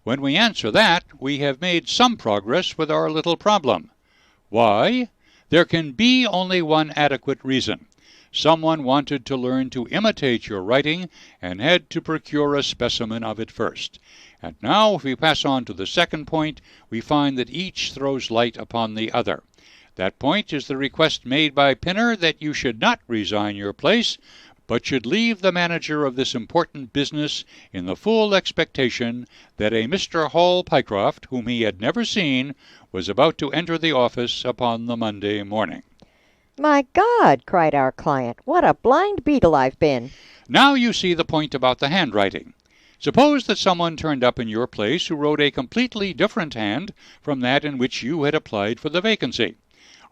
When we answer that, we have made some progress with our little problem. Why? There can be only one adequate reason. Someone wanted to learn to imitate your writing and had to procure a specimen of it first. And now, if we pass on to the second point, we find that each throws light upon the other. That point is the request made by Pinner that you should not resign your place, but should leave the manager of this important business in the full expectation that a Mr. Hall Pycroft, whom he had never seen, was about to enter the office upon the Monday morning. "My God!" cried our client. "What a blind beetle I've been!" Now you see the point about the handwriting. Suppose that someone turned up in your place who wrote a completely different hand from that in which you had applied for the vacancy.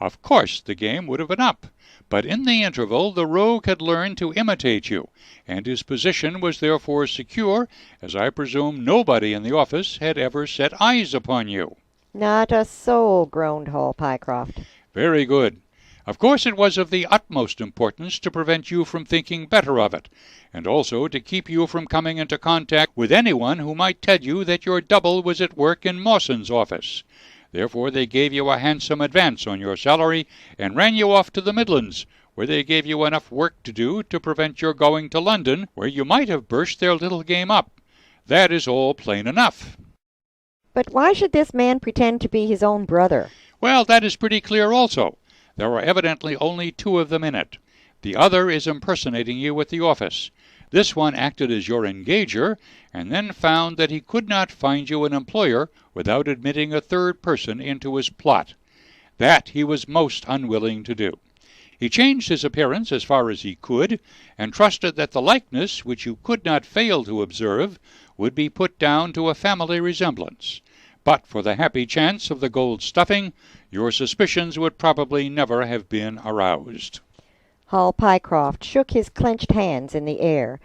Of course the game would have been up, but in the interval the rogue had learned to imitate you, and his position was therefore secure, as I presume nobody in the office had ever set eyes upon you. "Not a soul," groaned Hall Pycroft. Very good. Of course it was of the utmost importance to prevent you from thinking better of it, and also to keep you from coming into contact with anyone who might tell you that your double was at work in Mawson's office. Therefore they gave you a handsome advance on your salary and ran you off to the Midlands, where they gave you enough work to do to prevent your going to London, where you might have burst their little game up. That is all plain enough. But why should this man pretend to be his own brother? Well, that is pretty clear also. There are evidently only two of them in it. The other is impersonating you at the office. This one acted as your engager, and then found that he could not find you an employer without admitting a third person into his plot. That he was most unwilling to do. He changed his appearance as far as he could, and trusted that the likeness, which you could not fail to observe, would be put down to a family resemblance. But for the happy chance of the gold stuffing, your suspicions would probably never have been aroused. Hall Pycroft shook his clenched hands in the air.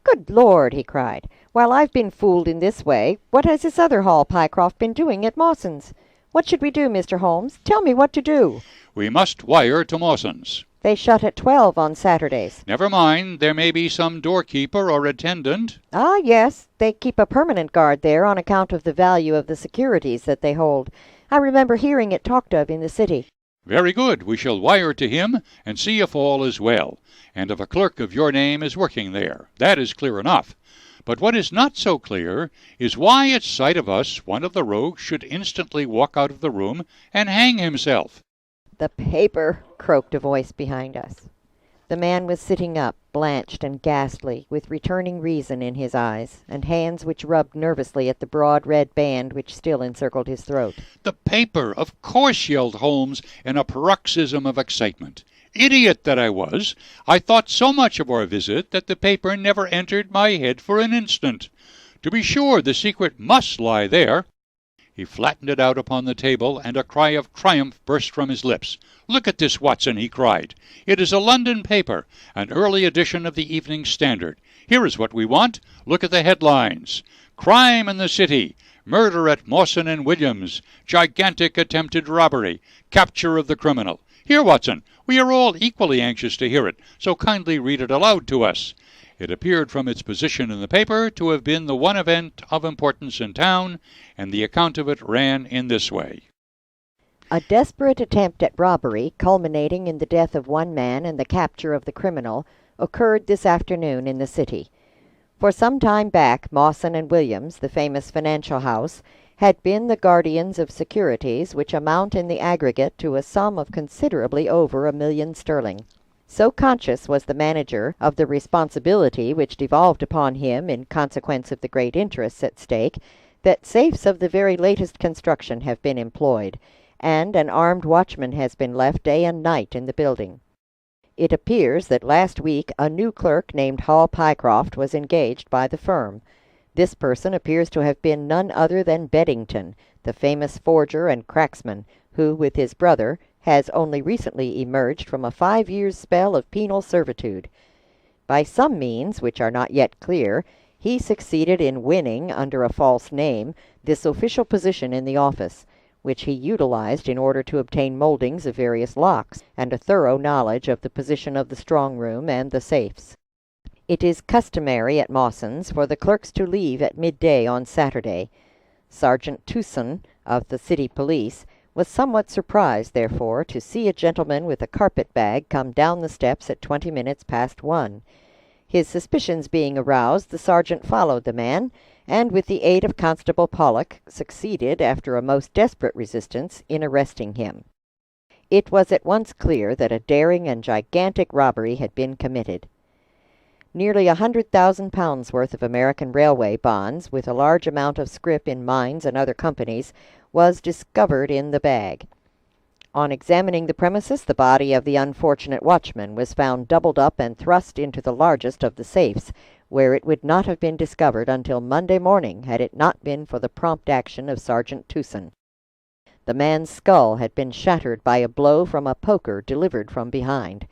"Good Lord!" he cried. "While I've been fooled in this way, what has this other Hall Pycroft been doing at Mawson's? What should we do, Mr. Holmes? Tell me what to do." We must wire to Mawson's. "They shut at 12 on Saturdays." Never mind, there may be some doorkeeper or attendant. "Ah, yes, they keep a permanent guard there on account of the value of the securities that they hold. I remember hearing it talked of in the city." Very good. We shall wire to him and see if all is well, and if a clerk of your name is working there. That is clear enough. But what is not so clear is why at sight of us one of the rogues should instantly walk out of the room and hang himself. "The paper," croaked a voice behind us. The man was sitting up, blanched and ghastly, with returning reason in his eyes, and hands which rubbed nervously at the broad red band which still encircled his throat. "The paper, of course," yelled Holmes in a paroxysm of excitement. Idiot that I was! I thought so much of our visit that the paper never entered my head for an instant. To be sure, the secret must lie there. He flattened it out upon the table, and a cry of triumph burst from his lips. "Look at this, Watson," he cried. "It is a London paper, an early edition of the Evening Standard. Here is what we want. Look at the headlines. 'Crime in the City. Murder at Mawson and Williams. Gigantic attempted robbery. Capture of the criminal.' Here, Watson, we are all equally anxious to hear it, so kindly read it aloud to us." It appeared from its position in the paper to have been the one event of importance in town, and the account of it ran in this way. "A desperate attempt at robbery, culminating in the death of one man and the capture of the criminal, occurred this afternoon in the city. For some time back, Mawson and Williams, the famous financial house, had been the guardians of securities which amount in the aggregate to a sum of considerably over £1,000,000. So conscious was the manager of the responsibility which devolved upon him in consequence of the great interests at stake, that safes of the very latest construction have been employed, and an armed watchman has been left day and night in the building. It appears that last week a new clerk named Hall Pycroft was engaged by the firm. This person appears to have been none other than Beddington, the famous forger and cracksman, who, with his brother, has only recently emerged from a 5 years' spell of penal servitude. By some means, which are not yet clear, he succeeded in winning, under a false name, this official position in the office, which he utilized in order to obtain moldings of various locks, and a thorough knowledge of the position of the strong-room and the safes. It is customary at Mawson's for the clerks to leave at midday on Saturday. Sergeant Tucson of the city police was somewhat surprised, therefore, to see a gentleman with a carpet bag come down the steps at 20 minutes past 1. His suspicions being aroused, the sergeant followed the man, and with the aid of Constable Pollock, succeeded, after a most desperate resistance, in arresting him. It was at once clear that a daring and gigantic robbery had been committed. Nearly £100,000 worth of American railway bonds, with a large amount of scrip in mines and other companies, was discovered in the bag. On examining the premises, the body of the unfortunate watchman was found doubled up and thrust into the largest of the safes, where it would not have been discovered until Monday morning had it not been for the prompt action of Sergeant Tucson. The man's skull had been shattered by a blow from a poker delivered from behind.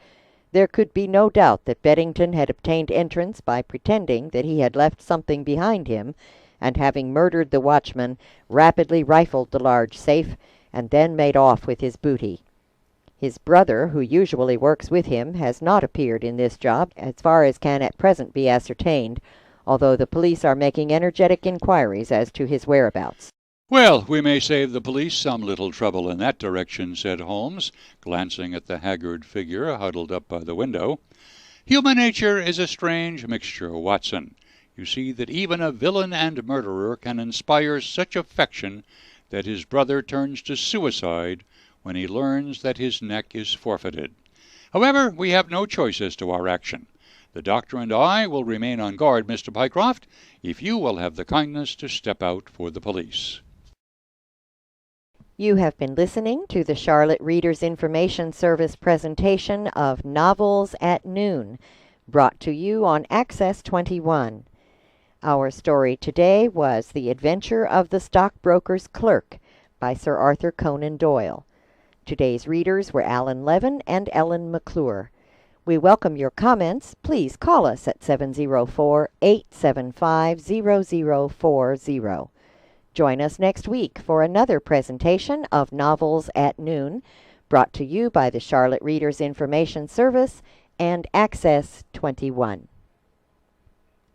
There could be no doubt that Beddington had obtained entrance by pretending that he had left something behind him, and having murdered the watchman, rapidly rifled the large safe, and then made off with his booty. His brother, who usually works with him, has not appeared in this job, as far as can at present be ascertained, although the police are making energetic inquiries as to his whereabouts. "Well, we may save the police some little trouble in that direction," said Holmes, glancing at the haggard figure huddled up by the window. "Human nature is a strange mixture, Watson. You see that even a villain and murderer can inspire such affection that his brother turns to suicide when he learns that his neck is forfeited. However, we have no choice as to our action. The doctor and I will remain on guard, Mr. Pycroft, if you will have the kindness to step out for the police." You have been listening to the Charlotte Readers Information Service presentation of Novels at Noon, brought to you on Access 21. Our story today was The Adventure of the Stockbroker's Clerk by Sir Arthur Conan Doyle. Today's readers were Alan Levin and Ellen McClure. We welcome your comments. Please call us at 704-875-0040. Join us next week for another presentation of Novels at Noon, brought to you by the Charlotte Readers Information Service and Access 21.